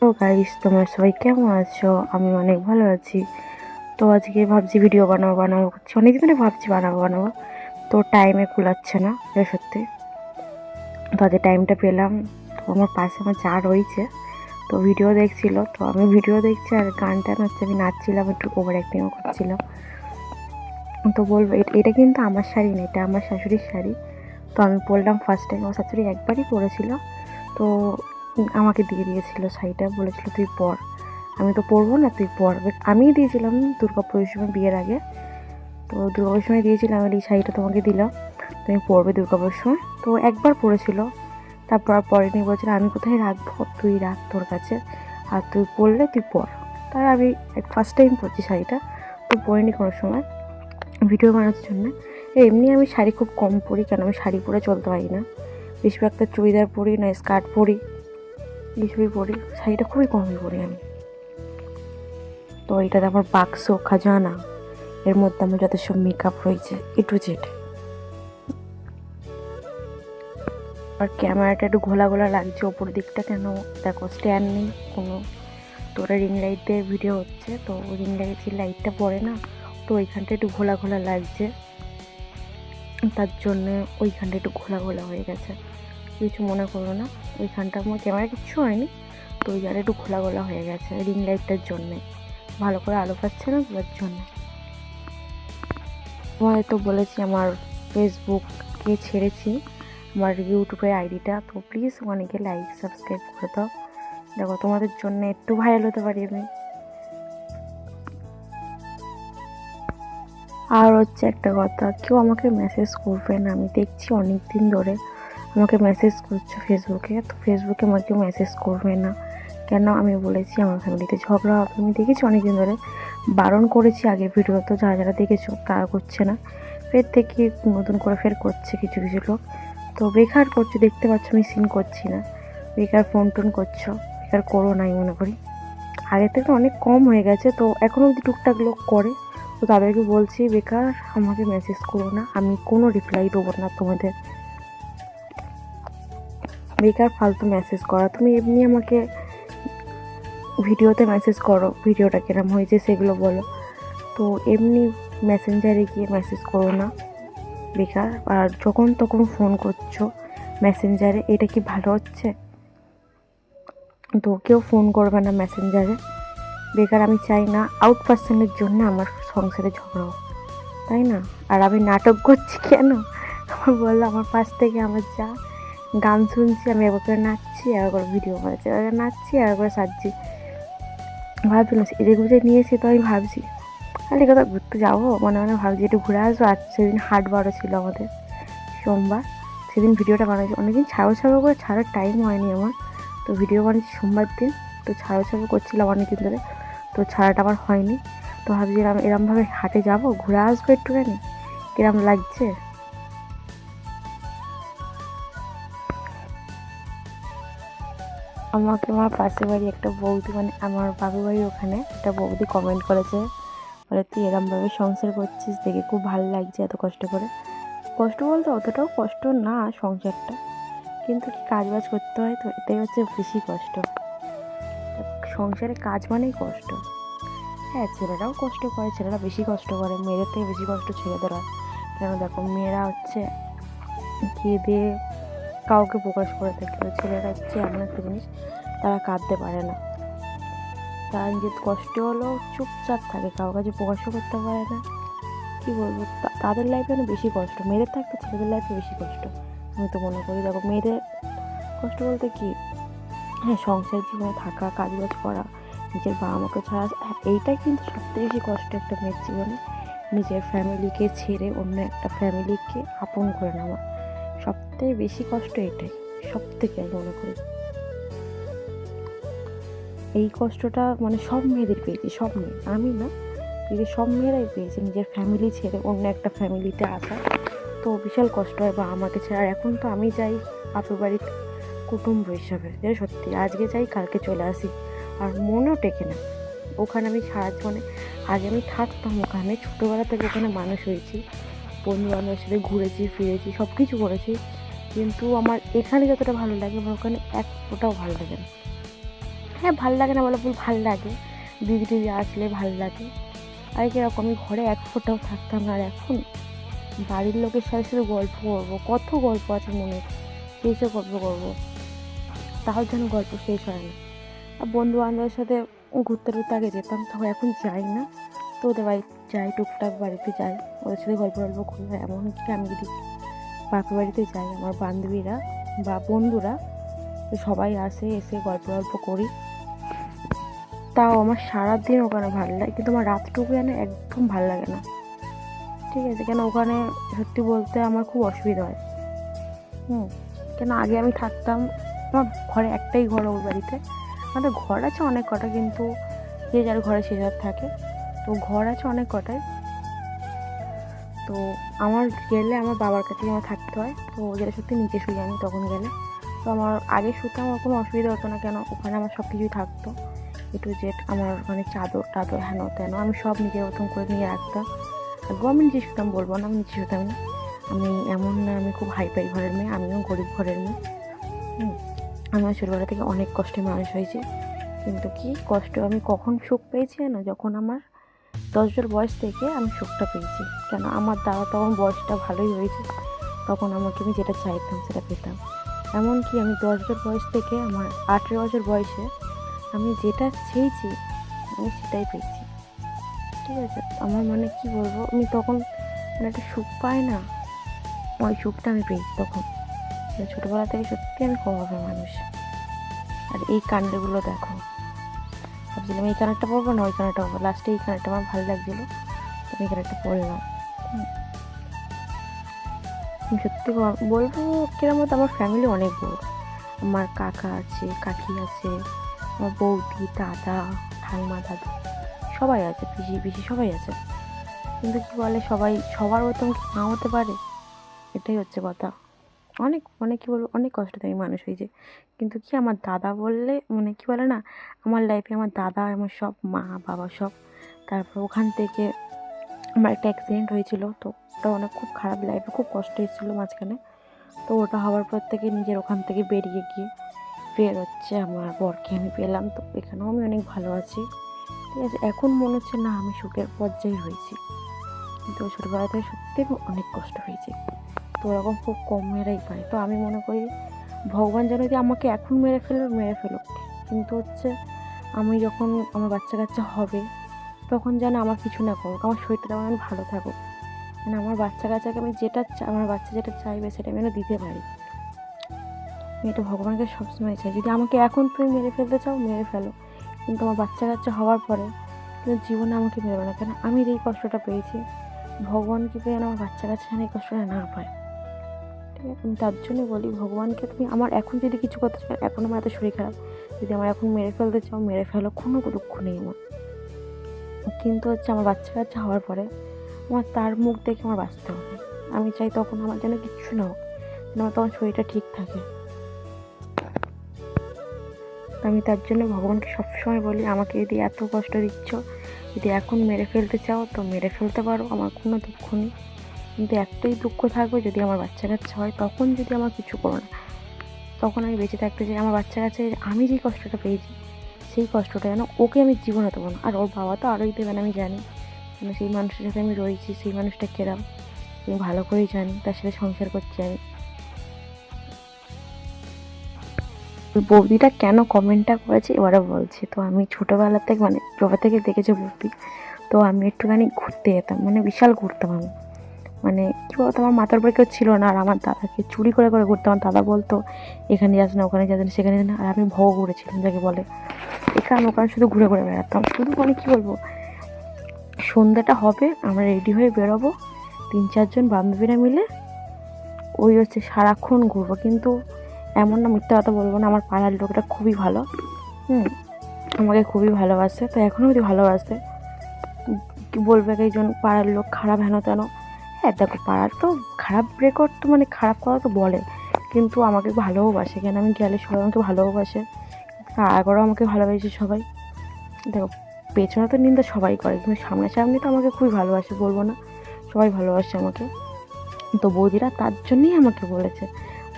তো গাইস, তোমরা সবাই কেমন আছো? আমি অনেক ভালো আছি। তো আজকে ভাবছি ভিডিও বানাবো করছি, অনেকদিন ধরে ভাবছি বানাবো, তো টাইমে কুলাচ্ছে না, এটা সত্যি। তো আজকে টাইমটা পেলাম। তো আমার পাশে আমার যা রয়েছে, তো ভিডিও দেখছিল, তো আমি ভিডিও দেখছি আর গানটা হচ্ছে আমি নাচছিলাম, একটু ওভার অ্যাক্টিংও করছিলাম। তো বলবো এটা কিন্তু আমার শাড়ি না, এটা আমার শাশুড়ির শাড়ি। তো আমি পরলাম ফার্স্ট টাইম, আমার শাশুড়ি একবারই পরেছিল। তো আমাকে দিয়ে দিয়েছিল শাড়িটা, বলেছিল তুই পর। আমি তো পরবো না, তুই পর। আমিই দিয়েছিলাম দুর্গাপুজোর সময়, বিয়ের আগে। তো দুর্গাপুজোর সময় দিয়েছিলাম, এই শাড়িটা তোমাকে দিলাম, তুমি পরবে দুর্গাপুজোর সময়। তো একবার পরেছিল, তারপর আর পরেনি, বলছিল আমি কোথায় রাখবো, তুই রাখ তোর কাছে, আর তুই পরলে তুই পর। তাই আমি ফার্স্ট টাইম পরছি শাড়িটা, তো পরিনি কোনো সময় ভিডিও বানানোর জন্য। এমনি আমি শাড়ি খুব কম পরি, কেন আমি শাড়ি পরে চলতে পারি না, বেশিরভাগটা চুড়িদার পরি, না স্কার্ট পরি, এইসবই পরি, শাড়িটা খুবই কমই পরি আমি। তো এটাতে আমার বাক্স খাজানা, এর মধ্যে আমার যত সব মেকআপ রয়েছে এ টু জেড। আর ক্যামেরাটা একটু ঘোলা ঘোলা লাগছে ওপর দিকটা, কেন দেখো স্ট্যান্ড নেই কোনো। তো ওটা রিং লাইট দিয়ে ভিডিও হচ্ছে, তো রিং লাইটের লাইটটা পড়ে না, তো ওইখানটা একটু ঘোলা ঘোলা লাগছে, তার জন্যে ওইখানটা একটু ঘোলা ঘোলা হয়ে গেছে। কিছু মনে করো না, ওইখানটা আমার ক্যামেরা কিচ্ছু হয়নি, তো ওই জায়গাটা একটু ঘোলা ঘোলা হয়ে গেছে রিং লাইটটার জন্যে, ভালো করে আলো পাচ্ছে না তার জন্য। তোমাদের তো বলেছি আমার ফেসবুকে ছেড়েছি আমার ইউটিউবের আইডিটা, তো প্লিজ ওখানে গিয়ে লাইক সাবস্ক্রাইব করে দাও। দেখো তোমাদের জন্য একটু ভাইরাল হতে পারি আমি। আর হচ্ছে একটা কথা, কেউ আমাকে মেসেজ করবে না, আমি দেখছি অনেক দিন ধরে আমাকে মেসেজ করছো ফেসবুকে, তো ফেসবুকে আমাকে মেসেজ করবে না কেন? আমি বলেছি আমার ফ্যামিলিতে ঝগড়া হবে, আমি দেখেছি অনেক দিন ধরে, বারণ করেছি আগের ভিডিও, তো যারা যারা দেখেছো তারা করছে না, ফের থেকে নতুন করে ফের করছে কিছু কিছু লোক। তো বেকার করছো, দেখতে পাচ্ছ আমি সিন করছি না, বেকার ফোন টোন করছো, বেকার করো নাই মনে করি। আগের থেকে অনেক কম হয়ে গেছে, তো এখনও অবধি টুকটাক লোক করে, তো তাদেরকে বলছি বেকার আমাকে মেসেজ করো না, আমি কোনো রিপ্লাই দেবো না তোমাদের, বেকার ফালতু মেসেজ করা। তুমি এমনি আমাকে ভিডিওতে মেসেজ করো, ভিডিওটা কিরম হয়েছে সেগুলো বলো, তো এমনি মেসেঞ্জারে গিয়ে মেসেজ করো না বেকার। আর যখন তখন ফোন করছো মেসেঞ্জারে, এটা কি ভালো হচ্ছে? তো কেউ ফোন করবে না মেসেঞ্জারে বেকার। আমি চাই না আউট পার্সনের জন্য আমার সংসারে ঝগড়া হোক, তাই না? আর আমি নাটক করছি কেন? আমার বললো আমার পাশ থেকে আমার যা গান শুনছি, আমি একবার করে নাচছি, একবার করে ভিডিও বানাচ্ছি, একবার নাচছি, একবার করে সাজছি, ভাবছি না এদের ঘুরে নিয়েছি। তো আমি ভাবছি খালি কোথাও ঘুরতে যাবো, মনে মনে ভাবছি একটু ঘুরে আসবো। আর সেদিন হাট বারো ছিল আমাদের, সোমবার, সেদিন ভিডিওটা বানাচ্ছি। অনেকদিন ছাড়ো ছাড়ো করে ছাড়ার টাইম হয়নি আমার, তো ভিডিও বানিয়েছি সোমবার দিন, তো ছাড়ো ছাড়ো করছিলাম অনেকদিন ধরে, তো ছাড়াটা আমার হয়নি। তো ভাবছি এরমভাবে হাটে যাবো, ঘুরে আসবো একটুখানি, কিরম লাগছে। আমাকে আমার পাশের বাড়ি একটা বৌদি, মানে আমার বাবু বাড়ির ওখানে একটা বৌদি কমেন্ট করেছে, বলে তুই এরমভাবে সংসার করছিস দেখে খুব ভালো লাগছে, এত কষ্ট করে। কষ্ট বলতে অতটাও কষ্ট না সংসারটা, কিন্তু কি কাজ বাজ করতে হয়, তো এটাই হচ্ছে বেশি কষ্ট। সংসারে কাজ মানেই কষ্ট। হ্যাঁ, ছেলেরাও কষ্ট করে, ছেলেরা বেশি কষ্ট করে, মেয়েদের থেকে বেশি কষ্ট ছেলেদের হয়। কেন দেখো, মেয়েরা হচ্ছে খেয়ে দিয়ে কাউকে প্রকাশ করে থাকে, ছেলেরা হচ্ছে এমন একটা জিনিস, তারা কাঁদতে পারে না, তারা নিজের কষ্ট হলেও চুপচাপ থাকে, কারোর কাছে প্রকাশও করতে পারে না। কী বলবো, তাদের লাইফে অনেক বেশি কষ্ট, মেয়েদের থাকতে ছেলেদের লাইফে বেশি কষ্ট আমি তো মনে করি। দেখো মেয়েদের কষ্ট বলতে কি, হ্যাঁ সংসার জীবনে থাকা, কাজ বাজ করা, নিজের বাবা মাকে ছাড়া, এইটাই কিন্তু সবথেকে বেশি কষ্ট একটা মেয়ের জীবনে, নিজের ফ্যামিলিকে ছেড়ে অন্য একটা ফ্যামিলিকে আপন করে নেওয়া, সবথেকে বেশি কষ্ট এটাই, সবথেকে আমি মনে করি। এই কষ্টটা মানে সব মেয়েদের পেয়েছে, সব মেয়ে, আমি না, এদের সব মেয়েরাই পেয়েছে, নিজের ফ্যামিলি ছেড়ে অন্য একটা ফ্যামিলিতে আসা, তো বিশাল কষ্ট হয়। বা আমাকে ছেড়ে, আর এখন তো আমি যাই বাপের বাড়িতে কুটুম্ব হিসাবে, যে সত্যি আজকে যাই কালকে চলে আসি, আর মনেও টেকে না ওখানে। আমি সারা জীবনে, আগে আমি থাকতাম ওখানে, ছোটোবেলা থেকে ওখানে মানুষ হয়েছি, বন্ধু বান্ধবের সাথে ঘুরেছি ফিরেছি, সব কিছু করেছি, কিন্তু আমার এখানে যতটা ভালো লাগে আমার ওখানে এক ফোঁটাও ভালো লাগে না। হ্যাঁ, ভাল লাগে না বলে ভুল, ভাল লাগে, দিদি টিদি আসলে ভাল লাগে। আর কীরকম আমি ঘরে এক ফোঁটাও থাকতাম না, আর এখন বাড়ির লোকের সাথে শুধু গল্প করবো, কত গল্প আছে মনে, এসে গল্প করবো, তাও যেন গল্প শেষ হয় না। আর বন্ধু বান্ধবের সাথে ঘুরতে টুরতে আগে যেতাম, তখন এখন যাই না, তো ওদের বাড়ি যাই, টুকটাক বাড়িতে যাই, ওদের সাথে গল্প টল্প করি। এমনকি আমি যদি বাপের বাড়িতে যাই, আমার বান্ধবীরা বা বন্ধুরা সবাই আসে, এসে গল্প গল্প করি, তাও আমার সারাদিন ওখানে ভালো লাগে, কিন্তু আমার রাতটুকু যেন একদম ভালো লাগে না, ঠিক আছে? কেন ওখানে সত্যি বলতে আমার খুব অসুবিধা হয়। কেন আগে আমি থাকতাম, আমার ঘরে একটাই ঘর, ওর বাড়িতে আমাদের ঘর আছে অনেক কটা, কিন্তু যে যার ঘরে সে যার থাকে, তো ঘর আছে অনেক কটাই। তো আমার গেলে আমার বাবার কাছেই আমার থাকতে হয়, তো যেটা সত্যি নিচে শুই আমি তখন গেলে। তো আমার আগে শুতে আমার কোনো অসুবিধা হতো না, কেন ওখানে আমার সব কিছুই থাকতো, এ টু জেড। আমার ওখানে চাদর টাদর হেন তেন আমি সব নিজের মতন করে নিয়ে রাখতাম। আগেও আমি নিচে শুতাম, বলবো না আমি নিচে শুতাম না, আমি এমন না আমি খুব হাইফাই ঘরের মেয়ে, আমিও গরিব ঘরের মেয়ে। আমার ছোটোবেলা থেকে অনেক কষ্টে মানুষ হয়েছে, কিন্তু কি কষ্ট আমি কখন সুখ পেয়েছি না, যখন আমার 10 বছর বয়স থেকে আমি সুখটা পেয়েছি। কেন আমার দাদা তখন বয়সটা ভালোই হয়েছে, তখন আমাকে আমি যেটা চাইতাম সেটা পেতাম। এমনকি আমি 10 বছর বয়স থেকে আমার 18 বছর বয়সে আমি যেটা চেয়েছি আমি সেটাই পেয়েছি, ঠিক আছে? আমার মানে কি বলবো, আমি তখন মানে একটা সুখ পাই না, ওই সুখটা আমি পেয়েছি তখন। ছোটোবেলা থেকে সত্যি আমি খোয়াবে মানুষ। আর এই কাণ্ডগুলো দেখো, ভাবছিলাম এই কানেরটা পরবো না ওই কানেরটা পরবো, লাস্টে এই কানেরটা আমার ভালো লাগছিলো, তো আমি কানেরটা পরলাম। আমি সত্যি বলবো কিরম, আমার ফ্যামিলি অনেক বড়, আমার কাকা আছে, কাকি আছে, আমার বৌদি, দাদা, ঠাম্মা, দাদু সবাই আছে, পিসি পিসি সবাই আছে, কিন্তু কি বলে সবাই সবার মতন না হতে পারে, এটাই হচ্ছে কথা। অনেক মানে কী বলবো, অনেক কষ্টতে আমি মানুষ হয়েছি, কিন্তু কি আমার দাদা বললে মানে কী বলে না, আমার লাইফে আমার দাদা আমার সব, মা বাবা সব। তারপর ওখান থেকে আমার একটা অ্যাক্সিডেন্ট হয়েছিল, তো ওটা অনেক খুব খারাপ, লাইফে খুব কষ্ট এসেছিলো মাঝখানে। তো ওটা হওয়ার পর থেকে নিজের ওখান থেকে বেরিয়ে গিয়ে ফের হচ্ছে আমার বরকে আমি পেলাম, তো এখানেও আমি অনেক ভালো আছি, ঠিক আছে? এখন মনে হচ্ছে না আমি সুখের পর্যায়ে হয়েছি, কিন্তু ছোটোবেলা থেকে সত্যি অনেক কষ্ট হয়েছে, তো ওরকম খুব কম মেয়েরাই পায়। তো আমি মনে করি ভগবান যেন যদি আমাকে এখন মেরে ফেলুক, কিন্তু হচ্ছে আমি যখন আমার বাচ্চা কাচ্চা হবে তখন যেন আমার কিছু না করুক, আমার শরীরটা যেন ভালো থাকুক, মানে আমার বাচ্চা কাচ্চাকে আমি যেটা আমার বাচ্চা যেটা চাইবে সেটা আমি যেন দিতে পারি। আমি এটা ভগবানকে সবসময় চাই, যদি আমাকে এখন তুমি মেরে ফেলতে চাও মেরে ফেলো, কিন্তু আমার বাচ্চা কাচ্চা হওয়ার পরে কিন্তু জীবনে আমাকে মেরো না, কেন আমি যেই কষ্টটা পেয়েছি ভগবানকে পেয়ে যেন আমার বাচ্চা কাচ্চা যেন এই কষ্টটা না পায়, ঠিক আছে? আমি তার জন্যই বলি ভগবানকে তুমি আমার এখন যদি কিছু করতে চাও, এখন আমার এত শরীর খারাপ, যদি আমার এখন মেরে ফেলতে চাও মেরে ফেলো, কোনো দুঃখ নেই আমার, কিন্তু হচ্ছে আমার বাচ্চা কাচ্চা হওয়ার পরে আমার তার মুখ দেখে আমার বাঁচতে হবে। আমি চাই তখন আমার যেন কিচ্ছু না হোক, যেন আমার তখন শরীরটা ঠিক থাকে। আমি তার জন্য ভগবানকে সবসময় বলি আমাকে যদি এত কষ্ট দিচ্ছ, যদি এখন মেরে ফেলতে চাও তো মেরে ফেলতে পারো, আমার কোনো দুঃখ নেই, কিন্তু একটাই দুঃখ থাকবে যদি আমার বাচ্চা কাচ্চা হয়, তখন যদি আমার কিছু করো না, তখন আমি বেঁচে থাকতে চাই। আমার বাচ্চা কাছে আমি যেই কষ্টটা পেয়েছি সেই কষ্টটা যেন ওকে আমি জীবনে দেবো না, আর ওর বাবা তো আরোই দেবেন আমি জানি, কেন সেই মানুষের সাথে আমি রয়েছি, সেই মানুষটা কেরাম আমি ভালো করেই জানি, তার সাথে সংসার করছি আমি। বৌদিটা কেন কমেন্টটা করেছে এবারে বলছি, তো আমি ছোটোবেলা থেকে মানে ছোটো থেকে দেখেছি বৌদি, তো আমি একটুখানি ঘুরতে যেতাম, মানে বিশাল ঘুরতাম আমি, মানে কী বলতো আমার মাথার উপরে কেউ ছিল না, আর আমার দাদাকে চুরি করে করে ঘুরতাম, আমার দাদা বলতো এখানে যাস না ওখানে যাস না সেখানে যাস না, আর আমি ভোগ ঘুরেছিলাম যাকে বলে, এখানে ওখানে শুধু ঘুরে ঘুরে বেড়াতাম, শুধু মানে কী বলবো, সন্ধ্যাটা হবে আমরা রেডি হয়ে বেরোবো 3-4 জন বান্ধবীরা মিলে, ওই হচ্ছে সারাক্ষণ ঘুরবো। কিন্তু এমন না, মিথ্যা কথা বলবো না, আমার পাড়ার লোকটা খুবই ভালো, আমাকে খুবই ভালোবাসে, তো এখনও যদি ভালোবাসে, কি বলবে একজন পাড়ার লোক খারাপ হেন তেন, হ্যাঁ দেখো পাড়ার তো খারাপ রেকর্ড, তো মানে খারাপ কথা তো বলে, কিন্তু আমাকে ভালোবাসে, কেন আমি গেলে সবাই আমাকে ভালোবাসে, আগেও আমাকে ভালোবেসে সবাই। দেখো পেছনে তো নিন্দা সবাই করে, কিন্তু সামনাসামনি তো আমাকে খুবই ভালোবাসে, বলবো না সবাই ভালোবাসে আমাকে। তো বৌদিরা তার জন্যই আমাকে বলেছে,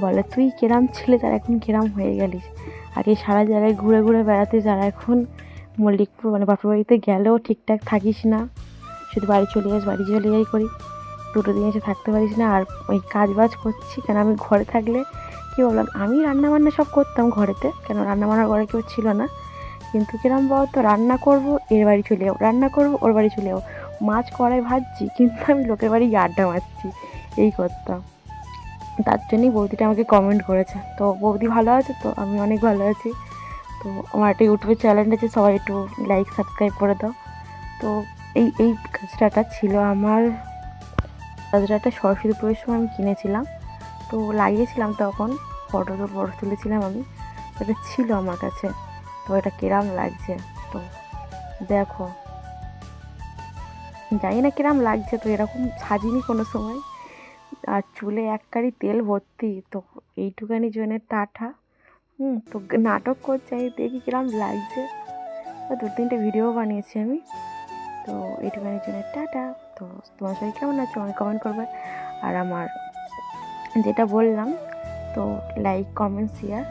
বলে তুই কেরাম ছিলে তার এখন কেরাম হয়ে গেলিস, আগে সারা জায়গায় ঘুরে ঘুরে বেড়াতে, যারা এখন মল্লিকপুর মানে বাপের বাড়িতে গেলেও ঠিকঠাক থাকিস না, শুধু বাড়ি চলে যাই করি, দুটো দিন এসে থাকতে পারিস না। আর ওই কাজ বাজ করছি কেন, আমি ঘরে থাকলে কী বললাম, আমি রান্নাবান্না সব করতাম ঘরেতে, কেন রান্নাবান্নার ঘরে কেউ ছিল না, কিন্তু কিরম বলতো, রান্না করবো এর বাড়ি চলে যাবো, রান্না করবো ওর বাড়ি চলে যাবো, মাছ কড়াই ভাজছি কিন্তু আমি লোকের বাড়ি গিয়ে আড্ডা মারছি, এই করতাম। তার জন্যই বৌদিটা আমাকে কমেন্ট করেছে। তো বৌদি ভালো আছে তো, আমি অনেক ভালো আছি। তো আমার একটা ইউটিউবের চ্যানেল আছে, সবাই একটু লাইক সাবস্ক্রাইব করে দাও। তো এই গাছটাটা ছিল আমার, গাছটাটা সরস্বতী পুজোর সময় আমি কিনেছিলাম, তো লাগিয়েছিলাম তখন, ফটো তুলেছিলাম আমি, এটা ছিল আমার কাছে। তো এটা কিরম লাগছে তো দেখো, জানি না কিরম লাগছে, তো এরকম সাজিনি কোনো সময়। আর চুলে এক কারি তেল ভর্তি, তো এইটুখানি জনের টাটা, তো নাটক করছে, আমি দেখি কিরম লাগছে। তো 2-3টে ভিডিও বানিয়েছি আমি। তো এইটুখানি জনের টাটা। তো তোমার সবাই কেমন আছো আমাকে কমেন্ট করবে। আর আমার যেটা বললাম, তো লাইক কমেন্ট শেয়ার